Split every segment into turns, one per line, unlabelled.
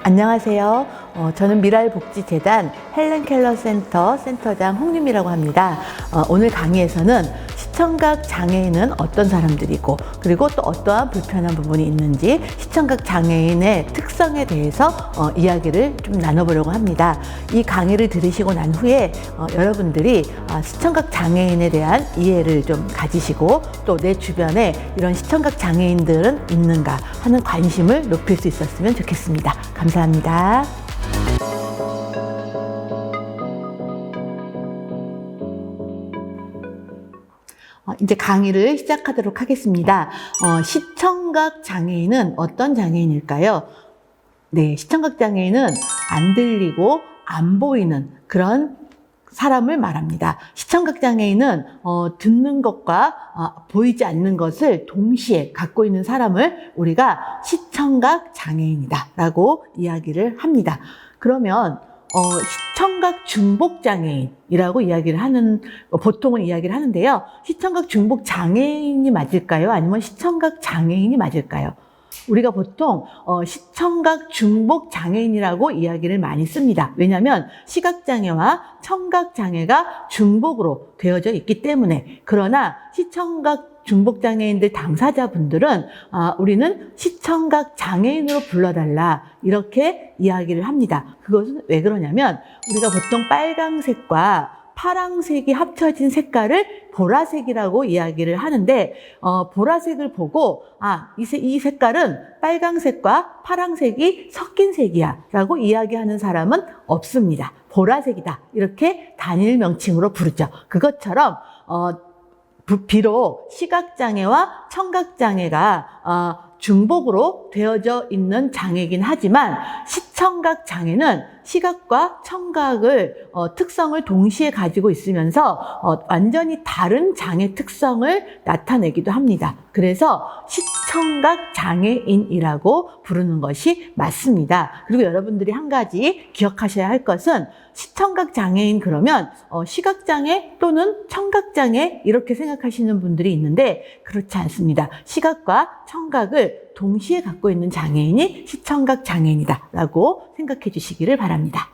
안녕하세요. 저는 미랄복지재단 헬렌 켈러 센터장 홍유미라고 합니다. 오늘 강의에서는 시청각 장애인은 어떤 사람들이고 그리고 또 어떠한 불편한 부분이 있는지 시청각 장애인의 특성에 대해서 이야기를 좀 나눠보려고 합니다. 이 강의를 들으시고 난 후에 여러분들이 시청각 장애인에 대한 이해를 좀 가지시고 또 내 주변에 이런 시청각 장애인들은 있는가 하는 관심을 높일 수 있었으면 좋겠습니다. 감사합니다. 이제 강의를 시작하도록 하겠습니다. 시청각 장애인은 어떤 장애인일까요? 네, 시청각 장애인은 안 들리고 안 보이는 그런 사람을 말합니다. 시청각 장애인은 듣는 것과 보이지 않는 것을 동시에 갖고 있는 사람을 우리가 시청각 장애인이다 라고 이야기를 합니다. 그러면 시청각 중복 장애인이라고 보통은 이야기를 하는데요. 시청각 중복 장애인이 맞을까요? 아니면 시청각 장애인이 맞을까요? 우리가 보통 시청각 중복 장애인이라고 이야기를 많이 씁니다. 왜냐하면 시각장애와 청각장애가 중복으로 되어져 있기 때문에. 그러나 시청각 중복 장애인들 당사자분들은 우리는 시청각 장애인으로 불러달라 이렇게 이야기를 합니다. 그것은 왜 그러냐면 우리가 보통 빨강색과 파랑색이 합쳐진 색깔을 보라색이라고 이야기를 하는데 보라색을 보고 이 색깔은 빨강색과 파랑색이 섞인 색이야 라고 이야기하는 사람은 없습니다. 보라색이다 이렇게 단일 명칭으로 부르죠. 그것처럼 비록 시각장애와 청각장애가 중복으로 되어져 있는 장애이긴 하지만 시청각 장애는 시각과 청각을 특성을 동시에 가지고 있으면서 완전히 다른 장애 특성을 나타내기도 합니다. 그래서 시청각 장애인이라고 부르는 것이 맞습니다. 그리고 여러분들이 한 가지 기억하셔야 할 것은 시청각 장애인 그러면 시각장애 또는 청각장애 이렇게 생각하시는 분들이 있는데 그렇지 않습니다. 시각과 청각을 동시에 갖고 있는 장애인이 시청각 장애인이다 라고 생각해 주시기를 바랍니다.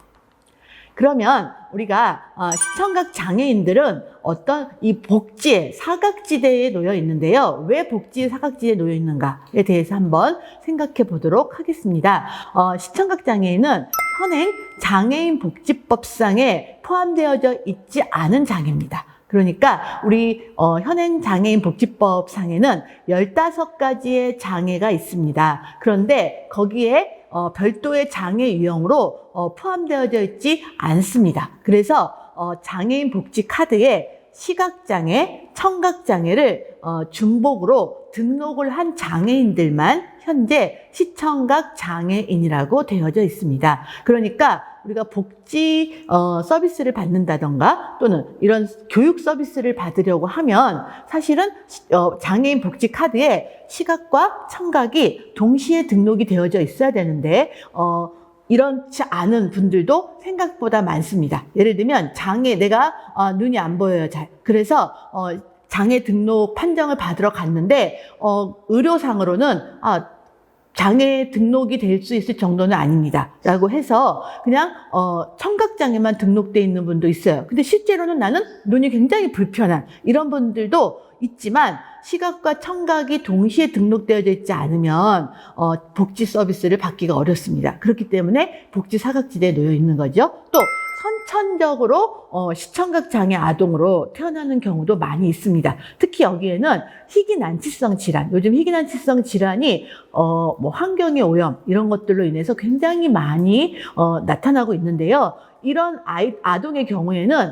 그러면 우리가 시청각 장애인들은 어떤 이 복지의 사각지대에 놓여 있는데요. 왜 복지의 사각지대에 놓여 있는가에 대해서 한번 생각해 보도록 하겠습니다. 시청각 장애인은 현행 장애인 복지법상에 포함되어져 있지 않은 장애입니다. 그러니까 우리 현행 장애인 복지법상에는 15가지의 장애가 있습니다. 그런데 거기에 별도의 장애 유형으로 포함되어져 있지 않습니다. 그래서 장애인 복지 카드에 시각장애, 청각장애를 중복으로 등록을 한 장애인들만 현재 시청각 장애인이라고 되어져 있습니다. 그러니까 우리가 복지 서비스를 받는다던가 또는 이런 교육 서비스를 받으려고 하면 사실은 장애인 복지 카드에 시각과 청각이 동시에 등록이 되어져 있어야 되는데 이렇지 않은 분들도 생각보다 많습니다. 예를 들면 내가 눈이 안 보여요 잘. 그래서 장애 등록 판정을 받으러 갔는데 의료상으로는 장애 등록이 될 수 있을 정도는 아닙니다 라고 해서 그냥 청각장애만 등록되어 있는 분도 있어요. 근데 실제로는 나는 눈이 굉장히 불편한 이런 분들도 있지만 시각과 청각이 동시에 등록되어져 있지 않으면 복지 서비스를 받기가 어렵습니다. 그렇기 때문에 복지 사각지대에 놓여 있는 거죠. 또 선천적으로 시청각 장애 아동으로 태어나는 경우도 많이 있습니다. 특히 여기에는 희귀난치성 질환, 요즘 희귀난치성 질환이 뭐 환경의 오염 이런 것들로 인해서 굉장히 많이 나타나고 있는데요. 이런 아동의 경우에는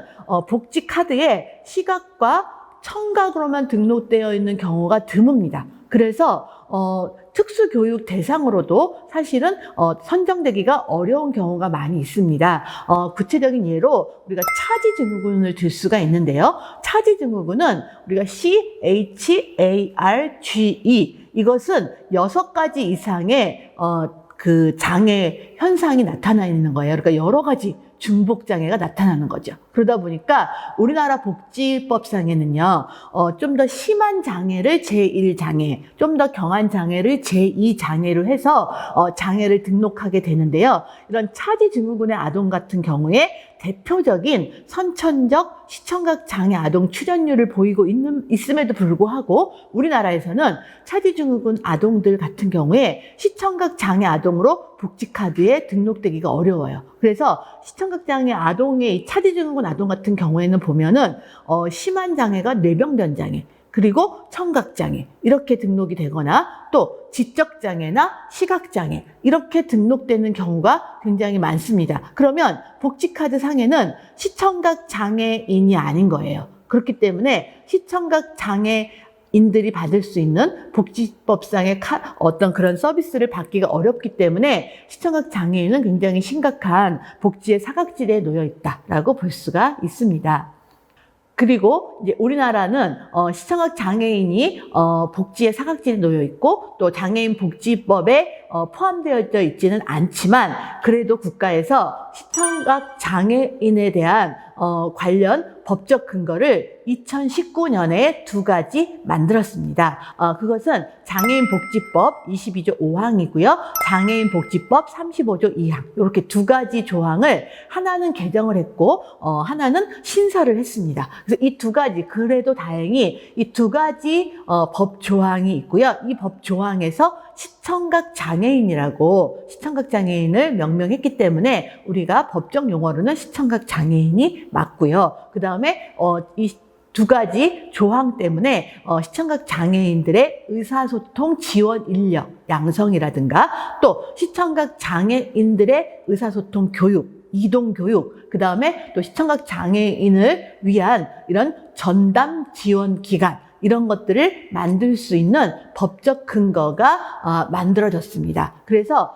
복지 카드에 시각과 청각으로만 등록되어 있는 경우가 드뭅니다. 그래서 특수교육 대상으로도 사실은 선정되기가 어려운 경우가 많이 있습니다. 구체적인 예로 우리가 차지증후군을 들 수가 있는데요. 차지증후군은 우리가 CHARGE 이것은 6가지 이상의 그 장애 현상이 나타나 있는 거예요. 그러니까 여러 가지 중복장애가 나타나는 거죠. 그러다 보니까 우리나라 복지법상에는요, 좀 더 심한 장애를 제1장애, 좀 더 경한 장애를 제2장애로 해서 장애를 등록하게 되는데요. 이런 차지증후군의 아동 같은 경우에 대표적인 선천적 시청각 장애 아동 출현율을 보이고 있음에도 불구하고 우리나라에서는 차지증후군 아동들 같은 경우에 시청각 장애 아동으로 복지카드에 등록되기가 어려워요. 그래서 시청각 장애 아동의 차지증후군 아동 같은 경우에는 보면은 심한 장애가 뇌병변 장애, 그리고 청각장애 이렇게 등록이 되거나 또 지적장애나 시각장애 이렇게 등록되는 경우가 굉장히 많습니다. 그러면 복지카드 상에는 시청각 장애인이 아닌 거예요. 그렇기 때문에 시청각 장애인들이 받을 수 있는 복지법상의 어떤 그런 서비스를 받기가 어렵기 때문에 시청각 장애인은 굉장히 심각한 복지의 사각지대에 놓여 있다라고 볼 수가 있습니다. 그리고 이제 우리나라는 시청각 장애인이 복지의 사각지대에 놓여 있고 또 장애인 복지법에 포함되어 있지는 않지만 그래도 국가에서 시청각 장애인에 대한 관련 법적 근거를 2019년에 2가지 만들었습니다. 그것은 장애인복지법 22조 5항이고요. 장애인복지법 35조 2항 이렇게 2가지 조항을 하나는 개정을 했고 하나는 신설을 했습니다. 그래서 이 2가지 그래도 다행히 이 2가지 법 조항이 있고요. 이 법 조항에서 시청각 장애인이라고 시청각 장애인을 명명했기 때문에 우리가 법적 용어로는 시청각 장애인이 맞고요. 그 다음에 이 2가지 조항 때문에 시청각 장애인들의 의사소통 지원 인력 양성이라든가 또 시청각 장애인들의 의사소통 교육, 이동 교육, 그 다음에 또 시청각 장애인을 위한 이런 전담 지원 기관 이런 것들을 만들 수 있는 법적 근거가 만들어졌습니다. 그래서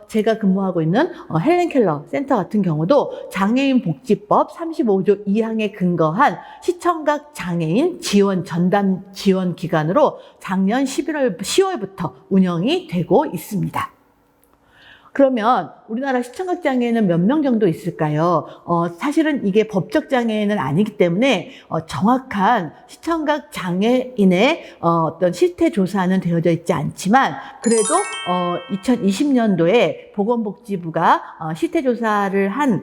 제가 근무하고 있는 헬렌 켈러 센터 같은 경우도 장애인 복지법 35조 2항에 근거한 시청각 장애인 지원 전담 지원 기관으로 작년 10월부터 운영이 되고 있습니다. 그러면 우리나라 시청각 장애인은 몇 명 정도 있을까요? 사실은 이게 법적 장애인은 아니기 때문에 정확한 시청각 장애인의 어떤 실태 조사는 되어져 있지 않지만 그래도 2020년도에 보건복지부가 실태 조사를 한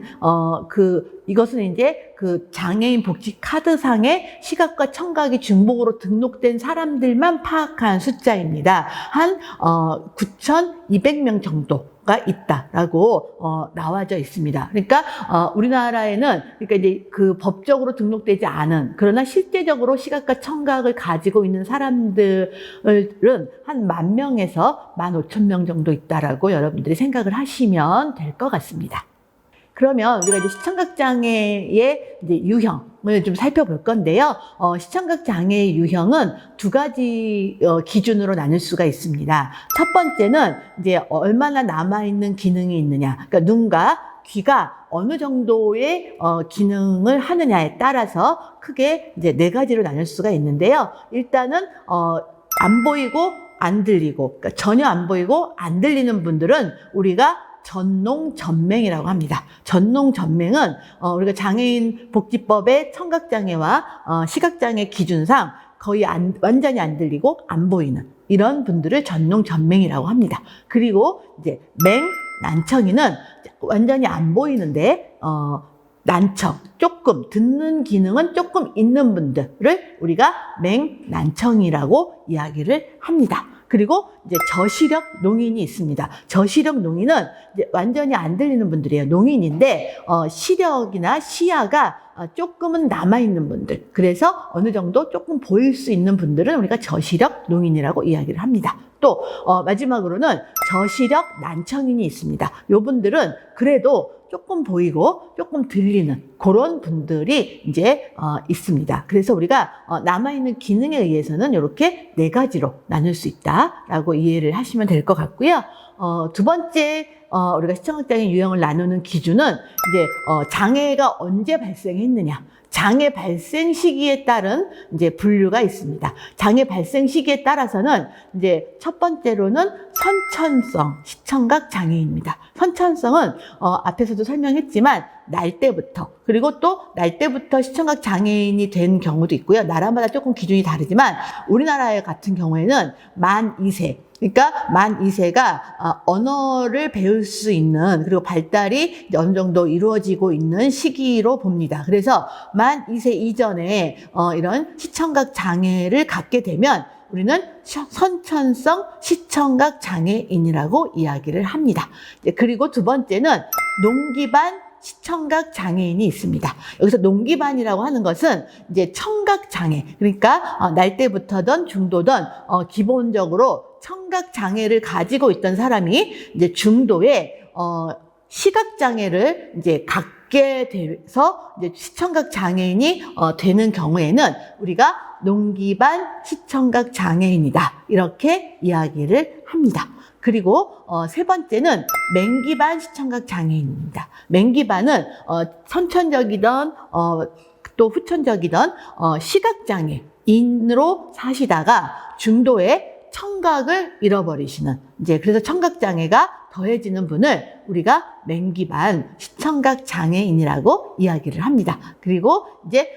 이것은 이제 그 장애인 복지 카드상에 시각과 청각이 중복으로 등록된 사람들만 파악한 숫자입니다. 한 9,200명 정도가 있다라고 나와져 있습니다. 그러니까 우리나라에는 그러니까 이제 그 법적으로 등록되지 않은 그러나 실제적으로 시각과 청각을 가지고 있는 사람들은 한 10,000명에서 15,000명 정도 있다라고 여러분들이 생각을 하시면 될 것 같습니다. 그러면 우리가 이제 시청각 장애의 이제 유형을 좀 살펴볼 건데요. 시청각 장애의 유형은 2가지 기준으로 나눌 수가 있습니다. 첫 번째는 이제 얼마나 남아있는 기능이 있느냐. 그러니까 눈과 귀가 어느 정도의 기능을 하느냐에 따라서 크게 이제 4가지로 나눌 수가 있는데요. 일단은 안 보이고 안 들리고, 그러니까 전혀 안 보이고 안 들리는 분들은 우리가 전농전맹이라고 합니다. 전농전맹은 우리가 장애인 복지법의 청각장애와 시각장애 기준상 거의 완전히 안 들리고 안 보이는 이런 분들을 전농전맹이라고 합니다. 그리고 이제 맹난청이는 완전히 안 보이는데 난청, 조금 듣는 기능은 조금 있는 분들을 우리가 맹난청이라고 이야기를 합니다. 그리고 이제 저시력 농인이 있습니다. 저시력 농인은 이제 완전히 안 들리는 분들이에요. 농인인데 시력이나 시야가 조금은 남아있는 분들. 그래서 어느 정도 조금 보일 수 있는 분들은 우리가 저시력 농인이라고 이야기를 합니다. 또 마지막으로는 저시력 난청인이 있습니다. 요분들은 그래도 조금 보이고 조금 들리는 그런 분들이 이제 있습니다. 그래서 우리가 남아있는 기능에 의해서는 이렇게 4가지로 나눌 수 있다라고 이해를 하시면 될 것 같고요. 2번째 우리가 시청각 장애 유형을 나누는 기준은 이제 장애가 언제 발생했느냐. 장애 발생 시기에 따른 이제 분류가 있습니다. 장애 발생 시기에 따라서는 이제 첫 번째로는 선천성 시청각 장애입니다. 선천성은 앞에서도 설명했지만 날 때부터, 그리고 또 날 때부터 시청각 장애인이 된 경우도 있고요. 나라마다 조금 기준이 다르지만 우리나라 같은 경우에는 만 2세, 그러니까 만 2세가 언어를 배울 수 있는, 그리고 발달이 어느 정도 이루어지고 있는 시기로 봅니다. 그래서 만 2세 이전에 이런 시청각 장애를 갖게 되면 우리는 선천성 시청각 장애인이라고 이야기를 합니다. 그리고 두 번째는 농기반 시청각 장애인이 있습니다. 여기서 농기반이라고 하는 것은 이제 청각 장애, 그러니까 날 때부터든 중도든 기본적으로 청각 장애를 가지고 있던 사람이 이제 중도에 시각 장애를 이제 갖게 돼서 이제 시청각 장애인이 되는 경우에는 우리가 농기반 시청각 장애인이다, 이렇게 이야기를 합니다. 그리고 세 번째는 맹기반 시청각 장애인입니다. 맹기반은 선천적이든 또 후천적이든 시각 장애인으로 사시다가 중도에 청각을 잃어버리시는, 이제 그래서 청각 장애가 더해지는 분을 우리가 맹기반 시청각 장애인이라고 이야기를 합니다. 그리고 이제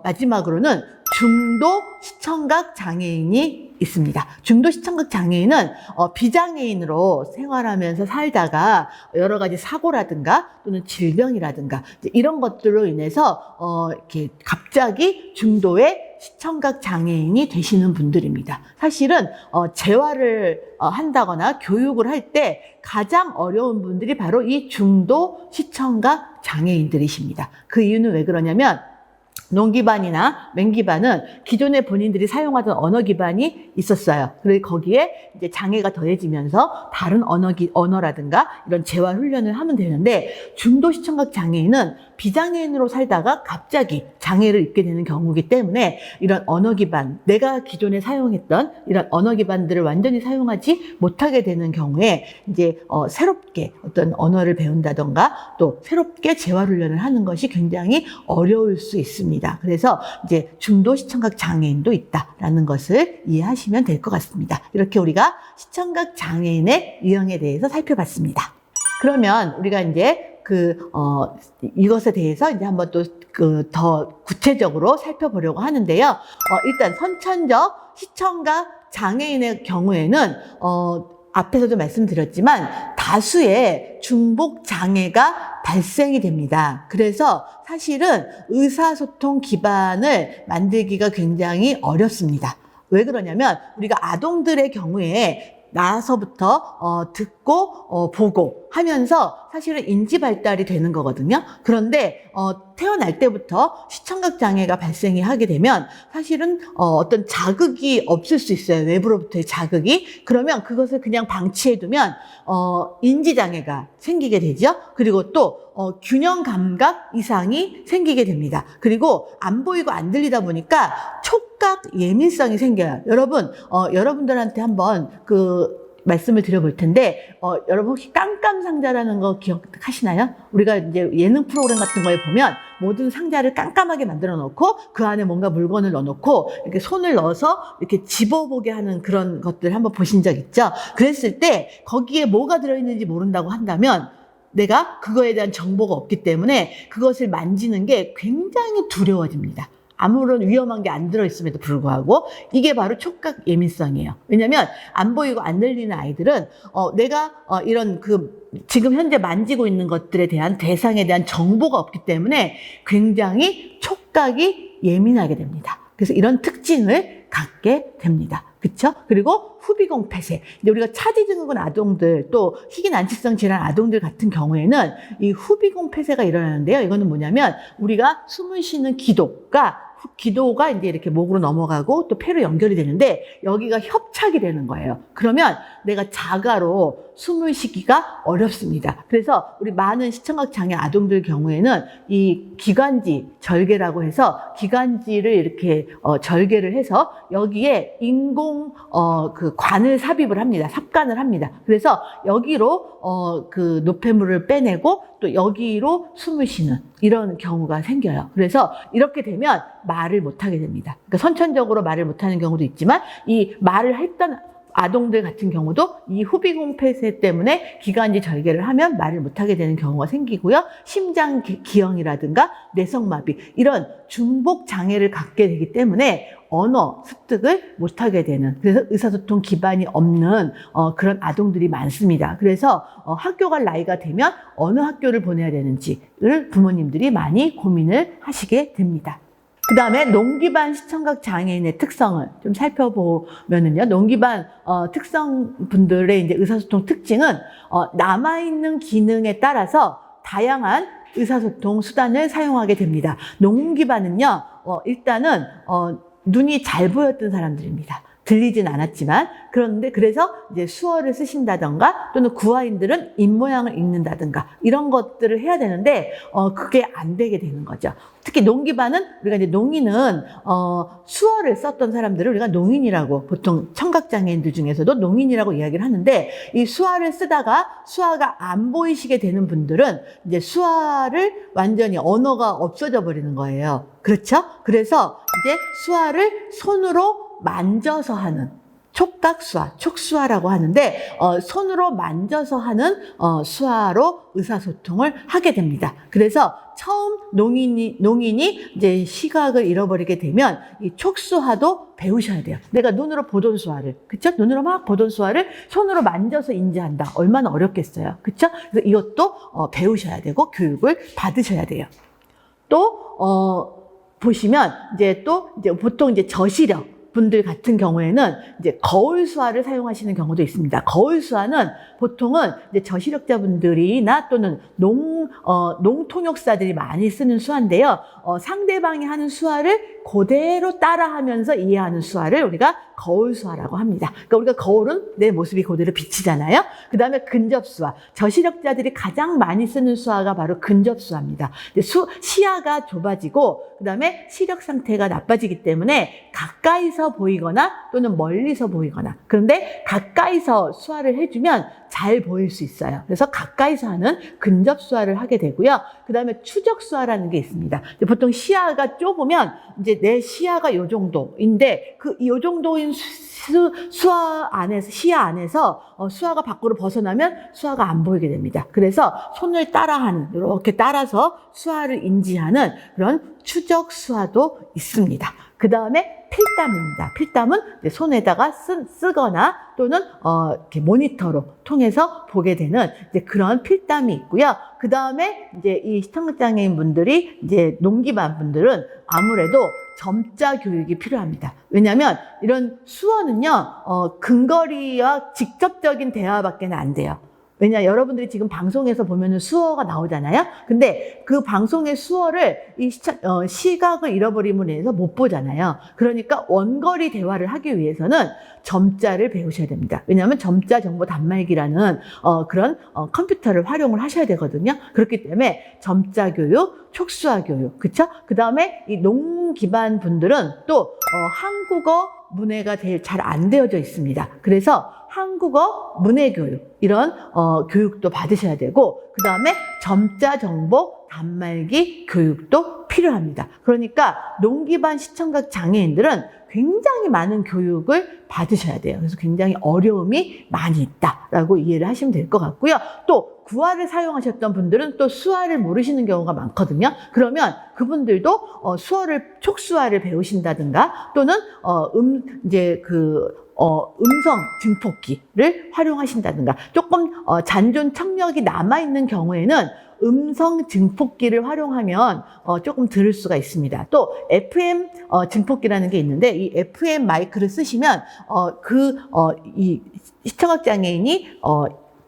마지막으로는 중도 시청각 장애인이 있습니다. 중도 시청각 장애인은 비장애인으로 생활하면서 살다가 여러 가지 사고라든가 또는 질병이라든가 이런 것들로 인해서 이렇게 갑자기 중도의 시청각 장애인이 되시는 분들입니다. 사실은 재활을 한다거나 교육을 할 때 가장 어려운 분들이 바로 이 중도 시청각 장애인들이십니다. 그 이유는 왜 그러냐면 농기반이나 맹기반은 기존에 본인들이 사용하던 언어 기반이 있었어요. 그리고 거기에 이제 장애가 더해지면서 다른 언어라든가 이런 재활 훈련을 하면 되는데, 중도 시청각 장애인은 비장애인으로 살다가 갑자기 장애를 입게 되는 경우이기 때문에 이런 언어 기반, 내가 기존에 사용했던 이런 언어 기반들을 완전히 사용하지 못하게 되는 경우에 이제 새롭게 어떤 언어를 배운다던가 또 새롭게 재활 훈련을 하는 것이 굉장히 어려울 수 있습니다. 그래서 이제 중도 시청각 장애인도 있다라는 것을 이해하시면 될 것 같습니다. 이렇게 우리가 시청각 장애인의 유형에 대해서 살펴봤습니다. 그러면 우리가 이제 이것에 대해서 이제 한번 또 더 구체적으로 살펴보려고 하는데요. 일단 선천적 시청각 장애인의 경우에는 앞에서도 말씀드렸지만 다수의 중복 장애가 발생이 됩니다. 그래서 사실은 의사소통 기반을 만들기가 굉장히 어렵습니다. 왜 그러냐면 우리가 아동들의 경우에 나서부터 듣고 보고 하면서 사실은 인지 발달이 되는 거거든요. 그런데 태어날 때부터 시청각 장애가 발생이 하게 되면 사실은 어떤 자극이 없을 수 있어요. 외부로부터의 자극이. 그러면 그것을 그냥 방치해두면 인지 장애가 생기게 되죠. 그리고 또 균형 감각 이상이 생기게 됩니다. 그리고 안 보이고 안 들리다 보니까 촉각 예민성이 생겨요. 여러분들한테 한번 말씀을 드려볼 텐데, 여러분 혹시 깜깜상자라는 거 기억하시나요? 우리가 이제 예능 프로그램 같은 거에 보면 모든 상자를 깜깜하게 만들어 놓고 그 안에 뭔가 물건을 넣어 놓고 이렇게 손을 넣어서 이렇게 집어보게 하는 그런 것들 한번 보신 적 있죠? 그랬을 때 거기에 뭐가 들어있는지 모른다고 한다면 내가 그거에 대한 정보가 없기 때문에 그것을 만지는 게 굉장히 두려워집니다. 아무런 위험한 게 안 들어있음에도 불구하고 이게 바로 촉각 예민성이에요. 왜냐하면 안 보이고 안 들리는 아이들은 내가 이런 지금 현재 만지고 있는 것들에 대한 대상에 대한 정보가 없기 때문에 굉장히 촉각이 예민하게 됩니다. 그래서 이런 특징을 갖게 됩니다. 그렇죠? 그리고 후비공 폐쇄. 이제 우리가 차지 증후군 아동들, 또 희귀 난치성 질환 아동들 같은 경우에는 이 후비공 폐쇄가 일어나는데요. 이거는 뭐냐면 우리가 숨을 쉬는 기도가 기도가 이제 이렇게 목으로 넘어가고 또 폐로 연결이 되는데 여기가 협착이 되는 거예요. 그러면 내가 자가로 숨을 쉬기가 어렵습니다. 그래서 우리 많은 시청각 장애 아동들 경우에는 이 기관지 절개라고 해서 기관지를 이렇게 절개를 해서 여기에 인공 그 관을 삽입을 합니다. 삽관을 합니다. 그래서 여기로 그 노폐물을 빼내고 또 여기로 숨을 쉬는 이런 경우가 생겨요. 그래서 이렇게 되면 말을 못하게 됩니다. 그러니까 선천적으로 말을 못하는 경우도 있지만 이 말을 했던 아동들 같은 경우도 이 후비공 폐쇄 때문에 기관지 절개를 하면 말을 못하게 되는 경우가 생기고요. 심장 기형이라든가 뇌성마비 이런 중복 장애를 갖게 되기 때문에 언어 습득을 못하게 되는, 그래서 의사소통 기반이 없는 그런 아동들이 많습니다. 그래서 학교 갈 나이가 되면 어느 학교를 보내야 되는지를 부모님들이 많이 고민을 하시게 됩니다. 그 다음에 농기반 시청각 장애인의 특성을 좀 살펴보면은요, 농기반 특성분들의 이제 의사소통 특징은 남아있는 기능에 따라서 다양한 의사소통 수단을 사용하게 됩니다. 농기반은요, 일단은 눈이 잘 보였던 사람들입니다. 들리진 않았지만, 그런데 그래서 이제 수어를 쓰신다던가 또는 구화인들은 입모양을 읽는다든가 이런 것들을 해야 되는데 그게 안 되게 되는 거죠. 특히 농기반은 우리가 이제 농인은 수어를 썼던 사람들을 우리가 농인이라고, 보통 청각장애인들 중에서도 농인이라고 이야기를 하는데, 이 수화를 쓰다가 수화가 안 보이시게 되는 분들은 이제 수화를 완전히 언어가 없어져 버리는 거예요. 그렇죠? 그래서 이제 수화를 손으로 만져서 하는 촉각수화, 촉수화라고 하는데 손으로 만져서 하는 수화로 의사소통을 하게 됩니다. 그래서 처음 농인이 이제 시각을 잃어버리게 되면 이 촉수화도 배우셔야 돼요. 내가 눈으로 보던 수화를, 그쵸? 눈으로 막 보던 수화를 손으로 만져서 인지한다. 얼마나 어렵겠어요. 그쵸? 그래서 이것도 배우셔야 되고 교육을 받으셔야 돼요. 또 보시면 이제 보통 이제 저시력 분들 같은 경우에는 이제 거울 수화를 사용하시는 경우도 있습니다. 거울 수화는 보통은 이제 저시력자분들이나 또는 농통역사들이 많이 쓰는 수화인데요. 상대방이 하는 수화를 그대로 따라하면서 이해하는 수화를 우리가 거울 수화라고 합니다. 그러니까 우리가 거울은 내 모습이 그대로 비치잖아요. 그 다음에 근접 수화. 저시력자들이 가장 많이 쓰는 수화가 바로 근접 수화입니다. 시야가 좁아지고 그 다음에 시력 상태가 나빠지기 때문에 가까이서 보이거나 또는 멀리서 보이거나, 그런데 가까이서 수화를 해주면 잘 보일 수 있어요. 그래서 가까이서 하는 근접 수화를 하게 되고요. 그 다음에 추적 수화라는 게 있습니다. 보통 시야가 좁으면 이제 내 시야가 요 정도인데 요 정도인 수화 안에서, 시야 안에서 수화가 밖으로 벗어나면 수화가 안 보이게 됩니다. 그래서 손을 따라하는, 이렇게 따라서 수화를 인지하는 그런 추적 수화도 있습니다. 그 다음에 필담입니다. 필담은 손에다가 쓰거나 또는 이렇게 모니터로 통해서 보게 되는 이제 그런 필담이 있고요. 그 다음에 이제 이 시청각장애인 분들이 이제 농기반 분들은 아무래도 점자 교육이 필요합니다. 왜냐하면 이런 수어는요, 근거리와 직접적인 대화밖에 안 돼요. 왜냐, 여러분들이 지금 방송에서 보면은 수어가 나오잖아요. 근데 그 방송의 수어를 시각을 잃어버림으로 인해서 못 보잖아요. 그러니까 원거리 대화를 하기 위해서는 점자를 배우셔야 됩니다. 왜냐하면 점자 정보 단말기라는 그런 컴퓨터를 활용을 하셔야 되거든요. 그렇기 때문에 점자 교육, 촉수화 교육, 그쵸? 그 다음에 이 농 기반 분들은 또 한국어 문해가 잘 안 되어져 있습니다. 그래서 한국어 문해 교육, 이런 교육도 받으셔야 되고, 그 다음에 점자 정보 단말기 교육도 필요합니다. 그러니까 농기반 시청각 장애인들은 굉장히 많은 교육을 받으셔야 돼요. 그래서 굉장히 어려움이 많이 있다라고 이해를 하시면 될 것 같고요. 또 구화를 사용하셨던 분들은 또 수화를 모르시는 경우가 많거든요. 그러면 그분들도 촉수화를 배우신다든가 또는 음성 증폭기를 활용하신다든가, 조금 잔존 청력이 남아있는 경우에는 음성 증폭기를 활용하면 조금 들을 수가 있습니다. 또 FM 증폭기라는 게 있는데, 이 FM 마이크를 쓰시면 이 시청각 장애인이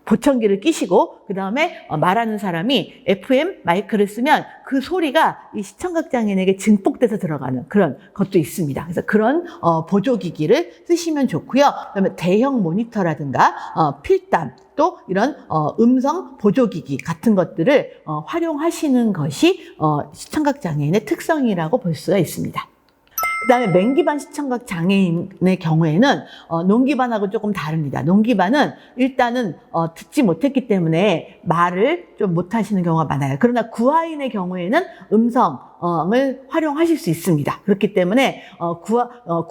보청기를 끼시고 그 다음에 말하는 사람이 FM 마이크를 쓰면 그 소리가 이 시청각장애인에게 증폭돼서 들어가는 그런 것도 있습니다. 그래서 그런 보조기기를 쓰시면 좋고요. 그다음에 대형 모니터라든가 필담 또 이런 음성 보조기기 같은 것들을 활용하시는 것이 시청각장애인의 특성이라고 볼 수가 있습니다. 그 다음에 맨기반 시청각 장애인의 경우에는 논기반하고 조금 다릅니다. 논기반은 일단은 듣지 못했기 때문에 말을 좀 못하시는 경우가 많아요. 그러나 구아인의 경우에는 음성을 활용하실 수 있습니다. 그렇기 때문에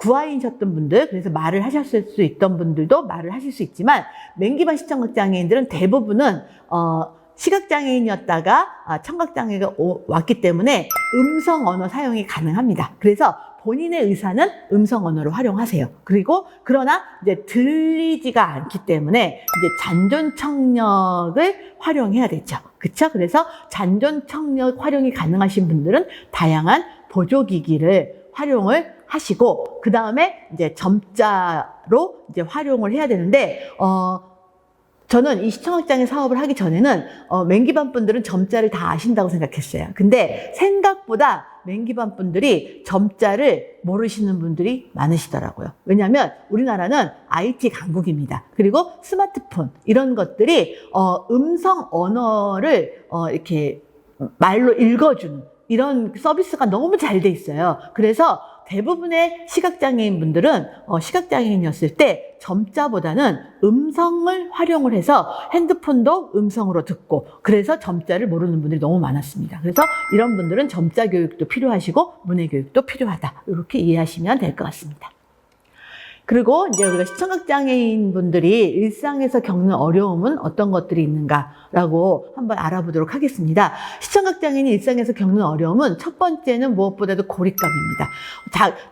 구아인이셨던 분들, 그래서 말을 하셨을 수 있던 분들도 말을 하실 수 있지만 맨기반 시청각 장애인들은 대부분은 시각장애인이었다가 청각장애가 왔기 때문에 음성 언어 사용이 가능합니다. 그래서 본인의 의사는 음성 언어를 활용하세요. 그리고 그러나 이제 들리지가 않기 때문에 이제 잔존청력을 활용해야 되죠. 그렇죠? 그래서 잔존청력 활용이 가능하신 분들은 다양한 보조기기를 활용을 하시고 그 다음에 이제 점자로 이제 활용을 해야 되는데 저는 이 시청각장애 사업을 하기 전에는 맨기반 분들은 점자를 다 아신다고 생각했어요. 근데 생각보다 맨기반 분들이 점자를 모르시는 분들이 많으시더라고요. 왜냐하면 우리나라는 IT 강국입니다. 그리고 스마트폰 이런 것들이 음성 언어를 이렇게 말로 읽어주는 이런 서비스가 너무 잘 돼 있어요. 그래서 대부분의 시각장애인 분들은 시각장애인이었을 때 점자보다는 음성을 활용을 해서 핸드폰도 음성으로 듣고 그래서 점자를 모르는 분들이 너무 많았습니다. 그래서 이런 분들은 점자 교육도 필요하시고 문해 교육도 필요하다. 이렇게 이해하시면 될 것 같습니다. 그리고 이제 우리가 시청각장애인 분들이 일상에서 겪는 어려움은 어떤 것들이 있는가라고 한번 알아보도록 하겠습니다. 시청각장애인이 일상에서 겪는 어려움은 첫 번째는 무엇보다도 고립감입니다.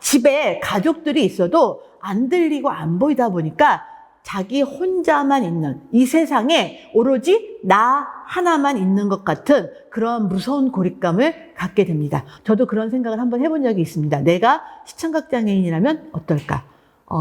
집에 가족들이 있어도 안 들리고 안 보이다 보니까 자기 혼자만 있는 이 세상에 오로지 나 하나만 있는 것 같은 그런 무서운 고립감을 갖게 됩니다. 저도 그런 생각을 한번 해본 적이 있습니다. 내가 시청각장애인이라면 어떨까?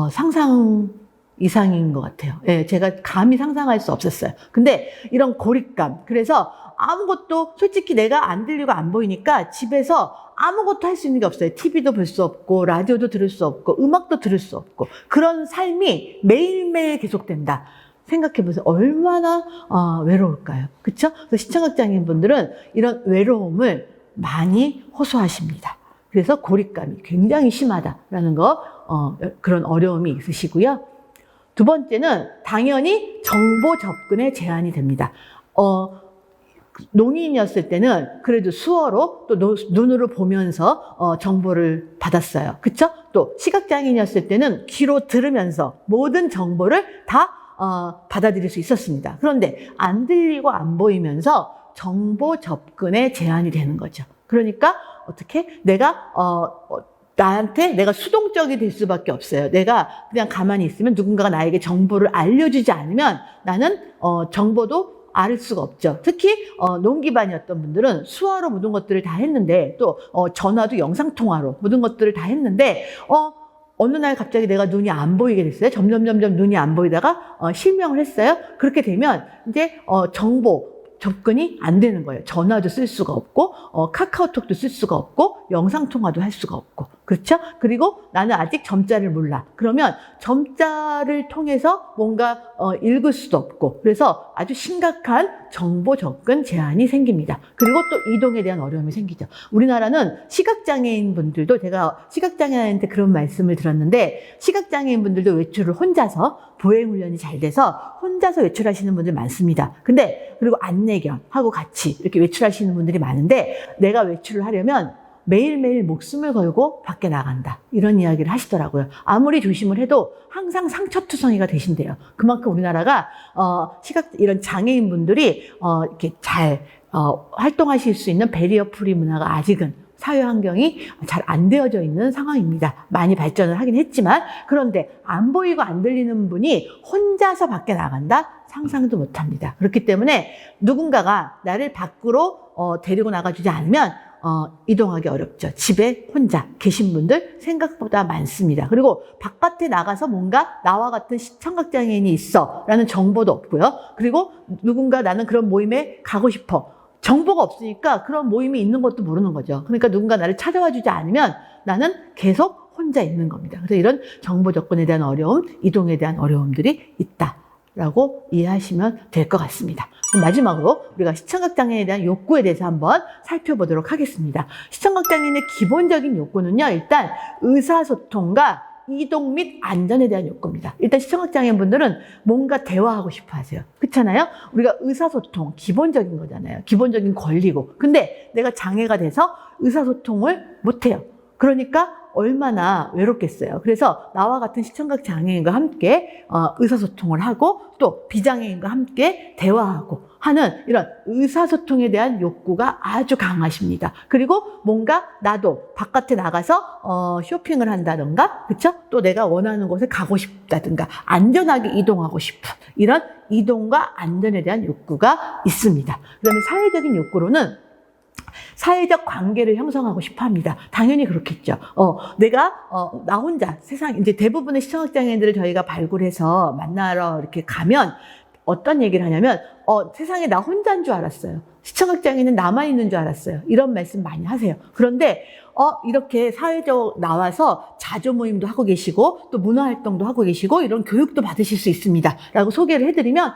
상상 이상인 것 같아요. 예, 제가 감히 상상할 수 없었어요. 근데 이런 고립감. 그래서 아무것도 솔직히 내가 안 들리고 안 보이니까 집에서 아무것도 할 수 있는 게 없어요. TV도 볼 수 없고 라디오도 들을 수 없고 음악도 들을 수 없고 그런 삶이 매일매일 계속된다. 생각해보세요. 얼마나 외로울까요? 그렇죠? 그래서 시청각장애인 분들은 이런 외로움을 많이 호소하십니다. 그래서 고립감이 굉장히 심하다라는 그런 어려움이 있으시고요. 두 번째는 당연히 정보 접근에 제한이 됩니다. 농인이었을 때는 그래도 수어로 또 눈으로 보면서 정보를 받았어요. 그쵸? 또 시각장애인이었을 때는 귀로 들으면서 모든 정보를 다 받아들일 수 있었습니다. 그런데 안 들리고 안 보이면서 정보 접근에 제한이 되는 거죠. 그러니까 어떻게 내가 내가 수동적이 될 수밖에 없어요. 내가 그냥 가만히 있으면 누군가가 나에게 정보를 알려주지 않으면 나는 정보도 알 수가 없죠. 특히 논기반이었던 분들은 수화로 모든 것들을 다 했는데 또 전화도 영상통화로 모든 것들을 다 했는데 어느 날 갑자기 내가 눈이 안 보이게 됐어요. 점점 눈이 안 보이다가 실명을 했어요. 그렇게 되면 이제 정보 접근이 안 되는 거예요. 전화도 쓸 수가 없고 카카오톡도 쓸 수가 없고 영상통화도 할 수가 없고 그렇죠? 그리고 나는 아직 점자를 몰라. 그러면 점자를 통해서 뭔가 읽을 수도 없고 그래서 아주 심각한 정보 접근 제한이 생깁니다. 그리고 또 이동에 대한 어려움이 생기죠. 우리나라는 시각장애인 분들도 제가 시각장애인한테 그런 말씀을 들었는데 시각장애인 분들도 외출을 혼자서 보행훈련이 잘 돼서 혼자서 외출하시는 분들 많습니다. 근데 그리고 안내견하고 같이 이렇게 외출하시는 분들이 많은데 내가 외출을 하려면 매일매일 목숨을 걸고 밖에 나간다. 이런 이야기를 하시더라고요. 아무리 조심을 해도 항상 상처투성이가 되신대요. 그만큼 우리나라가 이런 장애인 분들이 이렇게 잘 활동하실 수 있는 베리어 프리 문화가 아직은 사회 환경이 잘 안 되어져 있는 상황입니다. 많이 발전을 하긴 했지만 그런데 안 보이고 안 들리는 분이 혼자서 밖에 나간다? 상상도 못합니다. 그렇기 때문에 누군가가 나를 밖으로 데리고 나가주지 않으면 이동하기 어렵죠. 집에 혼자 계신 분들 생각보다 많습니다. 그리고 바깥에 나가서 뭔가 나와 같은 시청각장애인이 있어 라는 정보도 없고요. 그리고 누군가 나는 그런 모임에 가고 싶어. 정보가 없으니까 그런 모임이 있는 것도 모르는 거죠. 그러니까 누군가 나를 찾아와 주지 않으면 나는 계속 혼자 있는 겁니다. 그래서 이런 정보 접근에 대한 어려움, 이동에 대한 어려움들이 있다라고 이해하시면 될 것 같습니다. 그럼 마지막으로 우리가 시청각장애인에 대한 욕구에 대해서 한번 살펴보도록 하겠습니다. 시청각장애인의 기본적인 욕구는요, 일단 의사소통과 이동 및 안전에 대한 욕구입니다. 일단 시청각장애인분들은 뭔가 대화하고 싶어 하세요. 그렇잖아요? 우리가 의사소통, 기본적인 거잖아요. 기본적인 권리고. 근데 내가 장애가 돼서 의사소통을 못해요. 그러니까 얼마나 외롭겠어요. 그래서 나와 같은 시청각장애인과 함께 의사소통을 하고 또 비장애인과 함께 대화하고 하는 이런 의사소통에 대한 욕구가 아주 강하십니다. 그리고 뭔가 나도 바깥에 나가서 쇼핑을 한다든가, 그렇죠? 또 내가 원하는 곳에 가고 싶다든가 안전하게 이동하고 싶은 이런 이동과 안전에 대한 욕구가 있습니다. 그다음에 사회적인 욕구로는 사회적 관계를 형성하고 싶어 합니다. 당연히 그렇겠죠. 내가, 나 혼자 이제 대부분의 시청각장애인들을 저희가 발굴해서 만나러 이렇게 가면 어떤 얘기를 하냐면, 세상에 나 혼자인 줄 알았어요. 시청각장애인은 나만 있는 줄 알았어요. 이런 말씀 많이 하세요. 그런데, 이렇게 사회적 나와서 자조 모임도 하고 계시고, 또 문화활동도 하고 계시고, 이런 교육도 받으실 수 있습니다. 라고 소개를 해드리면,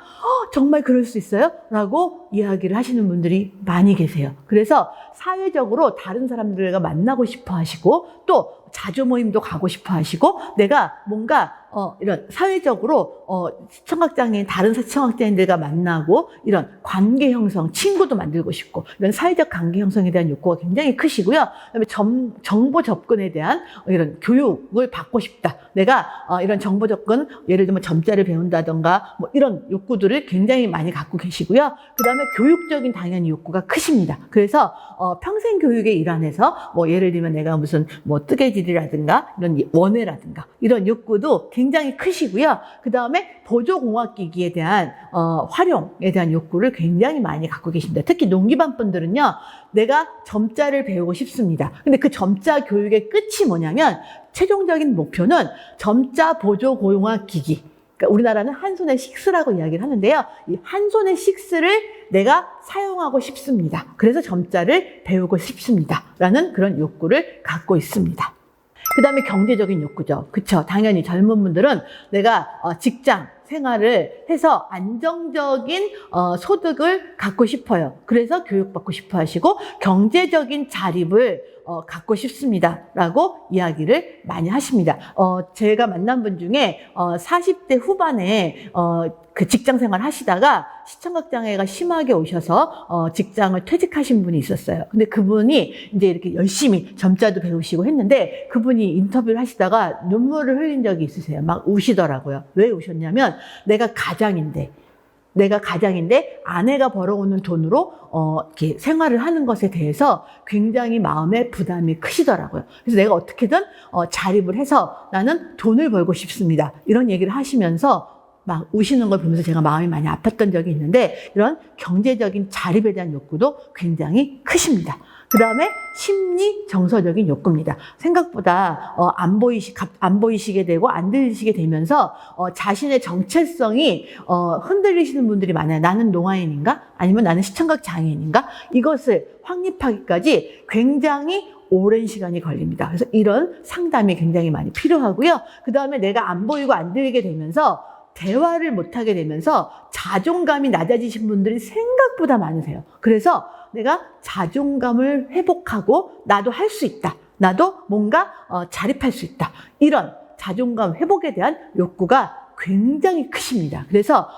정말 그럴 수 있어요? 라고 이야기를 하시는 분들이 많이 계세요. 그래서 사회적으로 다른 사람들과 만나고 싶어 하시고, 또 자조 모임도 가고 싶어 하시고, 내가 뭔가, 이런 사회적으로, 시청각장애인, 다른 시청각장애인들과 만나고, 이런 관계 형성, 친구도 만들고 싶고, 이런 사회적 관계 형성에 대한 욕구가 굉장히 크시고요. 그다음에 정보 접근에 대한 이런 교육을 받고 싶다. 내가, 이런 정보 접근, 예를 들면 점자를 배운다던가, 뭐 이런 욕구들을 굉장히 많이 갖고 계시고요. 그다음에 교육적인 당연히 욕구가 크십니다. 그래서, 평생 교육의 일환에서, 뭐 예를 들면 내가 무슨, 뭐 뜨개질이라든가, 이런 원예라든가, 이런 욕구도 굉장히 크시고요. 그 다음에 보조공학기기에 대한 활용에 대한 욕구를 굉장히 많이 갖고 계십니다. 특히 농기반 분들은요, 내가 점자를 배우고 싶습니다. 근데 그 점자 교육의 끝이 뭐냐면 최종적인 목표는 점자 보조공학기기. 그러니까 우리나라는 한 손에 식스라고 이야기를 하는데요. 이 한 손에 식스를 내가 사용하고 싶습니다. 그래서 점자를 배우고 싶습니다. 라는 그런 욕구를 갖고 있습니다. 그 다음에 경제적인 욕구죠. 그쵸? 당연히 젊은 분들은 내가 직장 생활을 해서 안정적인 소득을 갖고 싶어요. 그래서 교육받고 싶어 하시고 경제적인 자립을 갖고 싶습니다. 라고 이야기를 많이 하십니다. 제가 만난 분 중에 40대 후반에 그 직장 생활 하시다가 시청각장애가 심하게 오셔서 직장을 퇴직하신 분이 있었어요. 근데 그분이 이제 이렇게 열심히 점자도 배우시고 했는데 그분이 인터뷰를 하시다가 눈물을 흘린 적이 있으세요. 막 우시더라고요. 왜 우셨냐면 내가 가장인데 아내가 벌어오는 돈으로 이렇게 생활을 하는 것에 대해서 굉장히 마음의 부담이 크시더라고요. 그래서 내가 어떻게든 자립을 해서 나는 돈을 벌고 싶습니다. 이런 얘기를 하시면서 막 우시는 걸 보면서 제가 마음이 많이 아팠던 적이 있는데 이런 경제적인 자립에 대한 욕구도 굉장히 크십니다. 그 다음에 심리 정서적인 욕구입니다. 생각보다 안 보이시게 되고 안 들리시게 되면서 자신의 정체성이 흔들리시는 분들이 많아요. 나는 노아인인가? 아니면 나는 시청각 장애인인가? 이것을 확립하기까지 굉장히 오랜 시간이 걸립니다. 그래서 이런 상담이 굉장히 많이 필요하고요. 그 다음에 내가 안 보이고 안 들리게 되면서 대화를 못하게 되면서 자존감이 낮아지신 분들이 생각보다 많으세요. 그래서 내가 자존감을 회복하고 나도 할 수 있다. 나도 뭔가 자립할 수 있다. 이런 자존감 회복에 대한 욕구가 굉장히 크십니다. 그래서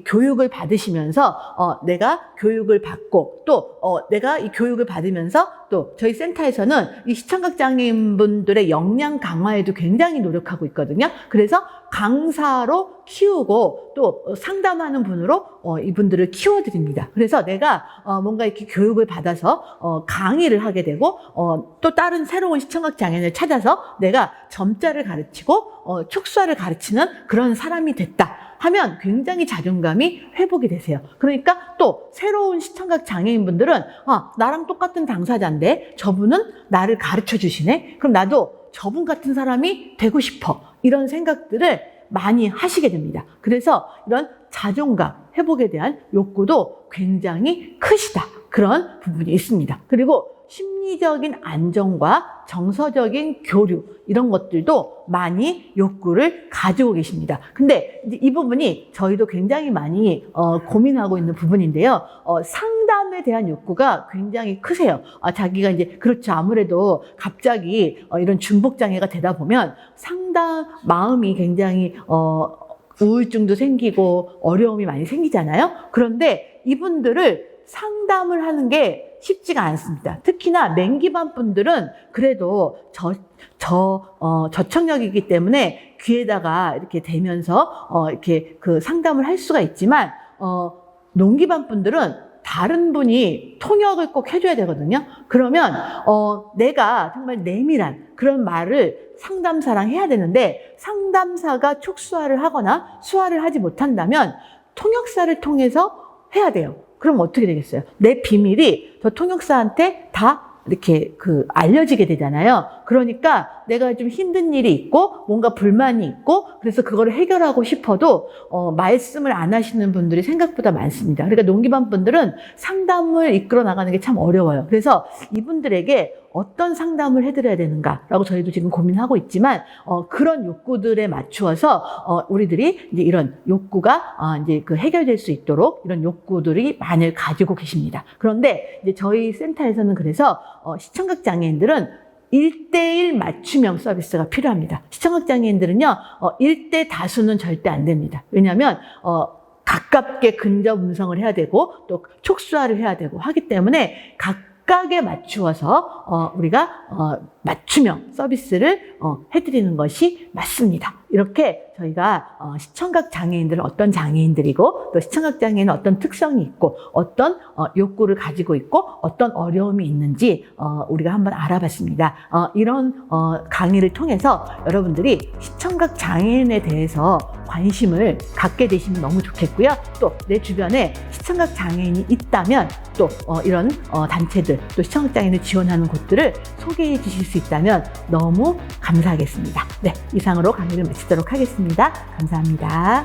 교육을 받으시면서 내가 교육을 받고 또 내가 이 교육을 받으면서 또 저희 센터에서는 이 시청각 장애인분들의 역량 강화에도 굉장히 노력하고 있거든요. 그래서 강사로 키우고 또 상담하는 분으로 이분들을 키워드립니다. 그래서 내가 뭔가 이렇게 교육을 받아서 강의를 하게 되고 또 다른 새로운 시청각 장애인을 찾아서 내가 점자를 가르치고 축사를 가르치는 그런 사람이 됐다. 하면 굉장히 자존감이 회복이 되세요. 그러니까 또 새로운 시청각 장애인분들은 나랑 똑같은 당사자인데 저분은 나를 가르쳐 주시네. 그럼 나도 저분 같은 사람이 되고 싶어. 이런 생각들을 많이 하시게 됩니다. 그래서 이런 자존감 회복에 대한 욕구도 굉장히 크시다. 그런 부분이 있습니다. 그리고 심리적인 안정과 정서적인 교류 이런 것들도 많이 욕구를 가지고 계십니다. 근데 이제 이 부분이 저희도 굉장히 많이 고민하고 있는 부분인데요. 상담에 대한 욕구가 굉장히 크세요. 자기가 이제 그렇죠. 아무래도 갑자기 이런 중복 장애가 되다 보면 상담 마음이 굉장히 우울증도 생기고 어려움이 많이 생기잖아요. 그런데 이분들을 상담을 하는 게 쉽지가 않습니다. 특히나 맹기반 분들은 그래도 저청력이기 때문에 귀에다가 이렇게 대면서 이렇게 그 상담을 할 수가 있지만 농기반 분들은 다른 분이 통역을 꼭 해줘야 되거든요. 그러면 내가 정말 내밀한 그런 말을 상담사랑 해야 되는데 상담사가 촉수화를 하거나 수화를 하지 못한다면 통역사를 통해서 해야 돼요. 그럼 어떻게 되겠어요? 내 비밀이 저 통역사한테 다 이렇게 알려지게 되잖아요. 그러니까 내가 좀 힘든 일이 있고 뭔가 불만이 있고 그래서 그거를 해결하고 싶어도 말씀을 안 하시는 분들이 생각보다 많습니다. 그러니까 농기반 분들은 상담을 이끌어 나가는 게 참 어려워요. 그래서 이분들에게 어떤 상담을 해드려야 되는가라고 저희도 지금 고민하고 있지만 그런 욕구들에 맞추어서 우리들이 이제 이런 욕구가 이제 해결될 수 있도록 이런 욕구들이 많이 가지고 계십니다. 그런데 이제 저희 센터에서는 그래서 시청각 장애인들은 1:1 맞춤형 서비스가 필요합니다. 시청각 장애인들은요, 1대 다수는 절대 안 됩니다. 왜냐하면 가깝게 근접 음성을 해야 되고 또 촉수화를 해야 되고 하기 때문에 각각에 맞추어서 우리가 맞춤형 서비스를 해드리는 것이 맞습니다. 이렇게 저희가 시청각 장애인들은 어떤 장애인들이고 또 시청각 장애인은 어떤 특성이 있고 어떤 욕구를 가지고 있고 어떤 어려움이 있는지 우리가 한번 알아봤습니다. 이런 강의를 통해서 여러분들이 시청각 장애인에 대해서 관심을 갖게 되시면 너무 좋겠고요. 또 내 주변에 시청각 장애인이 있다면 또 이런 단체들 또 시청각 장애인을 지원하는 곳들을 소개해 주실 수 있다면 너무 감사하겠습니다. 네, 이상으로 강의를 마치도록 하겠습니다. 감사합니다.